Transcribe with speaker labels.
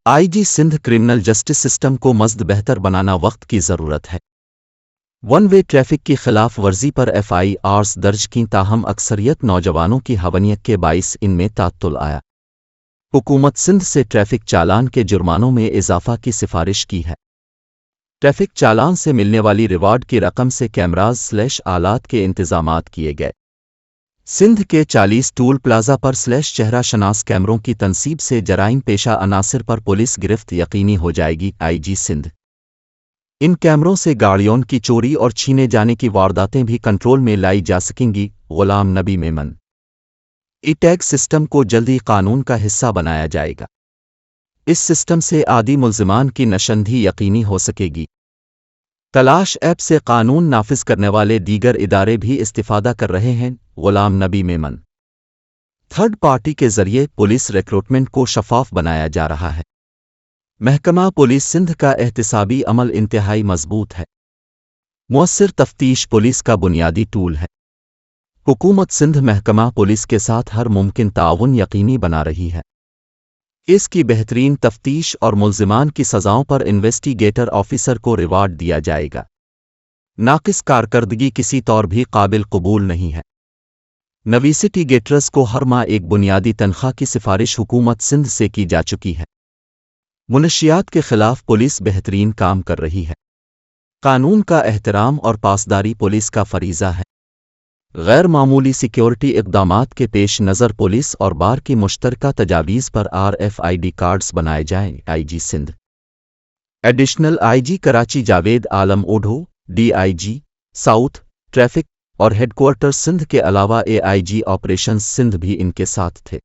Speaker 1: IG Sindh criminal justice system को मज़ीद बेहतर बनाना वक्त की ज़रूरत है। वन वे ट्रैफिक की खिलाफ वर्जी पर FIRs दर्ज की, ताहम अक्सरियत नौजवानों की हवनियत के बाइस इनमें तात्तुल आया। हुकूमत सिंध से ट्रैफिक चालान के जुर्मानों में इजाफा की सिफारिश की है। ट्रैफिक चालान से मिलने वाली रिवार्ड की रकम से कैमराज आलात के इंतजामात किए गए। सिंध के 40 टूल प्लाजा पर चेहरा शनास कैमरों की तनसीब से जराइम पेशा अनासिर पर पुलिस गिरफ्त यकीनी हो जाएगी। IG सिंध इन कैमरों से गाड़ियों की चोरी और छीने जाने की वारदातें भी कंट्रोल में लाई जा सकेंगी। गुलाम नबी मेमन ई-टैग सिस्टम को जल्दी कानून का हिस्सा बनाया जाएगा। इस सिस्टम से आदी मुल्ज़िमान की नशंदही यकीनी हो सकेगी। तलाश ऐप से कानून नाफिज करने वाले दीगर इदारे भी इस्तिफादा कर रहे हैं। गुलाम नबी मेमन थर्ड पार्टी के जरिए पुलिस रिक्रूटमेंट को शफाफ बनाया जा रहा है। महकमा पुलिस सिंध का एहतिसाबी अमल इंतहाई मजबूत है। मुअस्सिर तफ्तीश पुलिस का बुनियादी टूल है। हुकूमत सिंध महकमा पुलिस के साथ हर मुमकिन ताउन यकीनी बना रही है। इसकी बेहतरीन तफ्तीश और मुल्ज़िमान की सज़ाओं पर इन्वेस्टिगेटर ऑफिसर को रिवार्ड दिया जाएगा। नाकिस कारकर्दगी किसी तौर भी काबिल कबूल नहीं है। नवीसिटिगेटर्स को हर माह एक बुनियादी तनख्वाह की सिफारिश हुकूमत सिंध से की जा चुकी है। मुनशियात के खिलाफ पुलिस बेहतरीन काम कर रही है। कानून का एहतराम और पासदारी पुलिस का फरीज़ा है। गैर मामूली सिक्योरिटी इक़दामात के पेश नज़र पुलिस और बार की मुश्तरका तजावीज़ पर RFID कार्ड्स बनाए जाएं। IG Sindh additional IG Karachi Javed Alam Odho DIG south traffic और हेडक्वार्टर सिंध के अलावा AIG ऑपरेशंस सिंध भी इनके साथ थे।